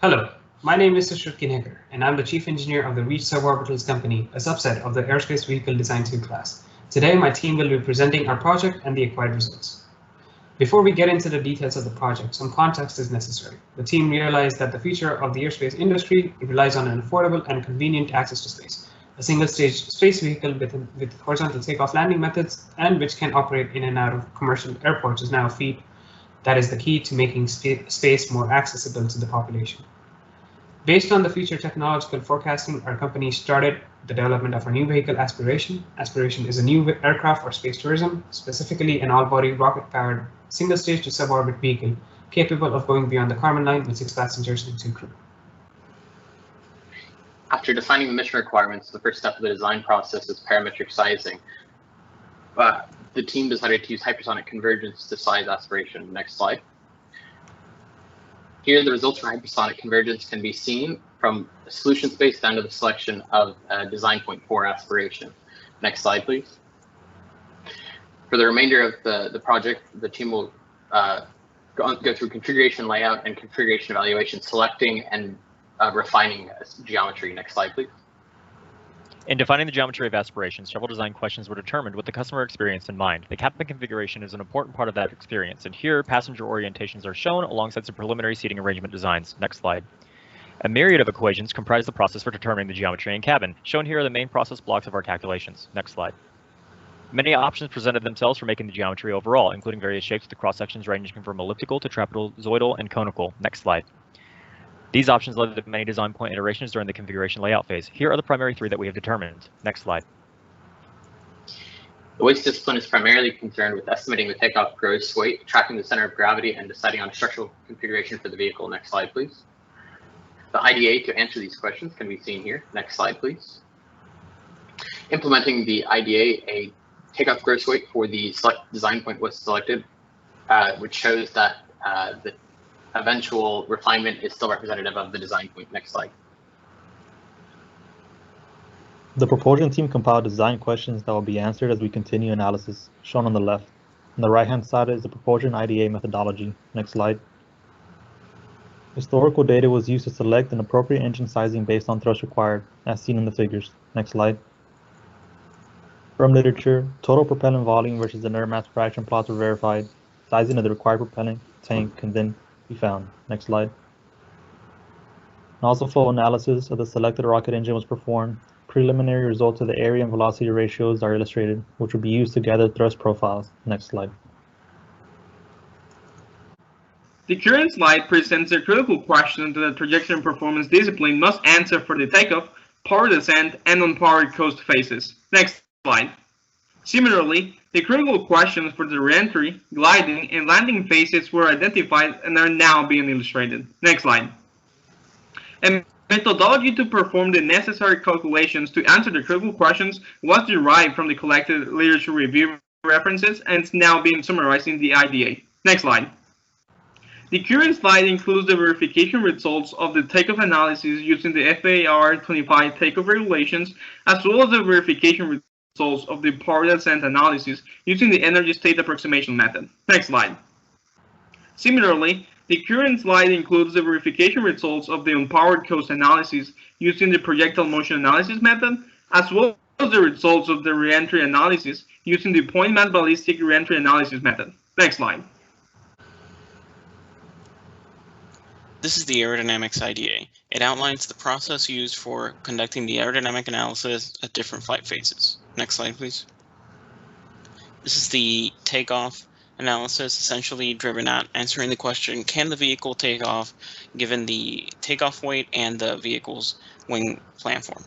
Hello, my name is Sushrit Kinekar, and I'm the Chief Engineer of the Reach Sub-Orbitals company, a subset of the Aerospace Vehicle Design 2 class. Today, my team will be presenting our project and the acquired results. Before we get into the details of the project, some context is necessary. The team realized that the future of the aerospace industry relies on an affordable and convenient access to space. A single-stage space vehicle with horizontal takeoff landing methods and which can operate in and out of commercial airports is now a feat that is the key to making space more accessible to the population. Based on the future technological forecasting, our company started the development of a new vehicle, Aspiration. Aspiration is a new aircraft for space tourism, specifically an all-body rocket-powered single-stage to suborbit vehicle capable of going beyond the Kármán line with 6 passengers and 2 crew. After defining the mission requirements, the first step of the design process is parametric sizing. The team decided to use hypersonic convergence to size Aspiration. Next slide. Here, the results for hypersonic convergence can be seen from solution space down to the selection of design point for Aspiration. Next slide, please. For the remainder of the project, the team will go through configuration layout and configuration evaluation, selecting and refining geometry. Next slide, please. In defining the geometry of Aspiration, several design questions were determined with the customer experience in mind. The cabin configuration is an important part of that experience, and here passenger orientations are shown alongside some preliminary seating arrangement designs. Next slide. A myriad of equations comprise the process for determining the geometry in cabin. Shown here are the main process blocks of our calculations. Next slide. Many options presented themselves for making the geometry overall, including various shapes with the cross-sections ranging from elliptical to trapezoidal and conical. Next slide. These options led to many design point iterations during the configuration layout phase. Here are the primary 3 that we have determined. Next slide. The waste discipline is primarily concerned with estimating the takeoff gross weight, tracking the center of gravity, and deciding on a structural configuration for the vehicle. Next slide, please. The IDA to answer these questions can be seen here. Next slide, please. Implementing the IDA, a takeoff gross weight for the select design point was selected, which shows that the eventual refinement is still representative of the design point. Next slide. The Propulsion team compiled design questions that will be answered as we continue analysis, shown on the left. On the right-hand side is the Propulsion IDA methodology. Next slide. Historical data was used to select an appropriate engine sizing based on thrust required, as seen in the figures. Next slide. From literature, total propellant volume versus inert mass fraction plots were verified. Sizing of the required propellant tank can then be found. Next slide. Nozzle flow analysis of the selected rocket engine was performed. Preliminary results of the area and velocity ratios are illustrated, which will be used to gather thrust profiles. Next slide. The current slide presents a critical question that the trajectory and performance discipline must answer for the takeoff, powered ascent, and unpowered coast phases. Next slide. Similarly, the critical questions for the reentry, gliding, and landing phases were identified and are now being illustrated. Next slide. A methodology to perform the necessary calculations to answer the critical questions was derived from the collected literature review references and is now being summarized in the IDA. Next slide. The current slide includes the verification results of the takeoff analysis using the FAR 25 takeoff regulations, as well as the verification results of the powered ascent analysis using the energy state approximation method. Next slide. Similarly, the current slide includes the verification results of the unpowered coast analysis using the projectile motion analysis method, as well as the results of the reentry analysis using the point mass ballistic reentry analysis method. Next slide. This is the Aerodynamics IDA. It outlines the process used for conducting the aerodynamic analysis at different flight phases. Next slide, please. This is the takeoff analysis, essentially driven at answering the question, can the vehicle take off given the takeoff weight and the vehicle's wing planform?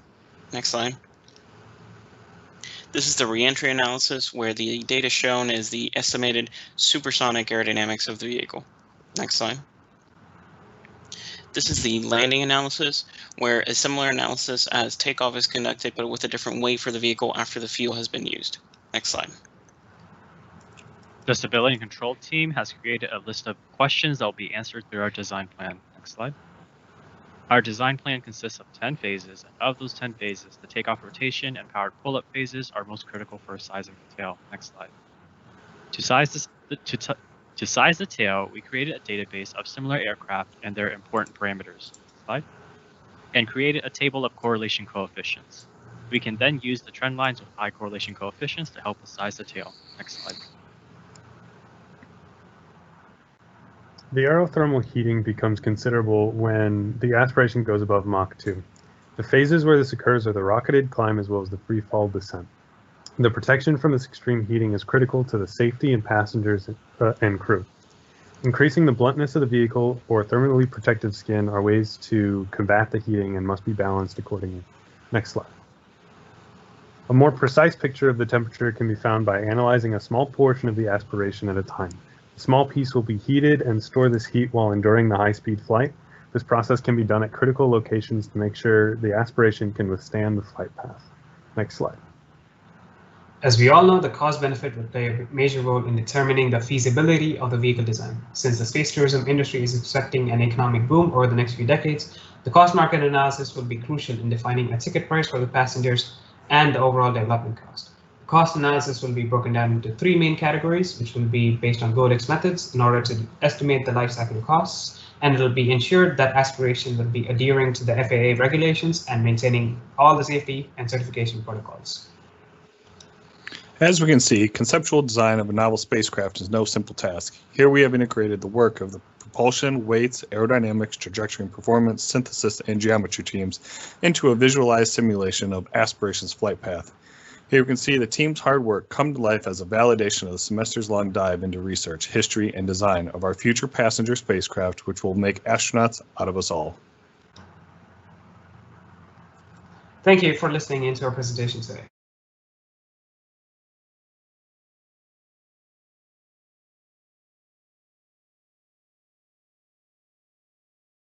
Next slide. This is the reentry analysis, where the data shown is the estimated supersonic aerodynamics of the vehicle. Next slide. This is the landing analysis, where a similar analysis as takeoff is conducted, but with a different weight for the vehicle after the fuel has been used. Next slide. The Stability and Control team has created a list of questions that will be answered through our design plan. Next slide. Our design plan consists of 10 phases, and of those 10 phases, the takeoff rotation and powered pull-up phases are most critical for sizing the tail. Next slide. To size this, To size the tail, we created a database of similar aircraft and their important parameters. Slide. And created a table of correlation coefficients. We can then use the trend lines with high correlation coefficients to help us size the tail. Next slide. The aerothermal heating becomes considerable when the aspiration goes above Mach 2. The phases where this occurs are the rocketed climb as well as the free fall descent. The protection from this extreme heating is critical to the safety and passengers and crew. Increasing the bluntness of the vehicle or thermally protective skin are ways to combat the heating and must be balanced accordingly. Next slide. A more precise picture of the temperature can be found by analyzing a small portion of the aspiration at a time. A small piece will be heated and store this heat while enduring the high-speed flight. This process can be done at critical locations to make sure the aspiration can withstand the flight path. Next slide. As we all know, the cost-benefit will play a major role in determining the feasibility of the vehicle design. Since the space tourism industry is expecting an economic boom over the next few decades, the cost market analysis will be crucial in defining a ticket price for the passengers and the overall development cost. The cost analysis will be broken down into three main categories, which will be based on GOLEX methods in order to estimate the life cycle costs, and it will be ensured that aspiration will be adhering to the FAA regulations and maintaining all the safety and certification protocols. As we can see, conceptual design of a novel spacecraft is no simple task. Here we have integrated the work of the propulsion, weights, aerodynamics, trajectory and performance, synthesis, and geometry teams into a visualized simulation of Aspiration's flight path. Here we can see the team's hard work come to life as a validation of the semesters-long dive into research, history, and design of our future passenger spacecraft, which will make astronauts out of us all. Thank you for listening into our presentation today.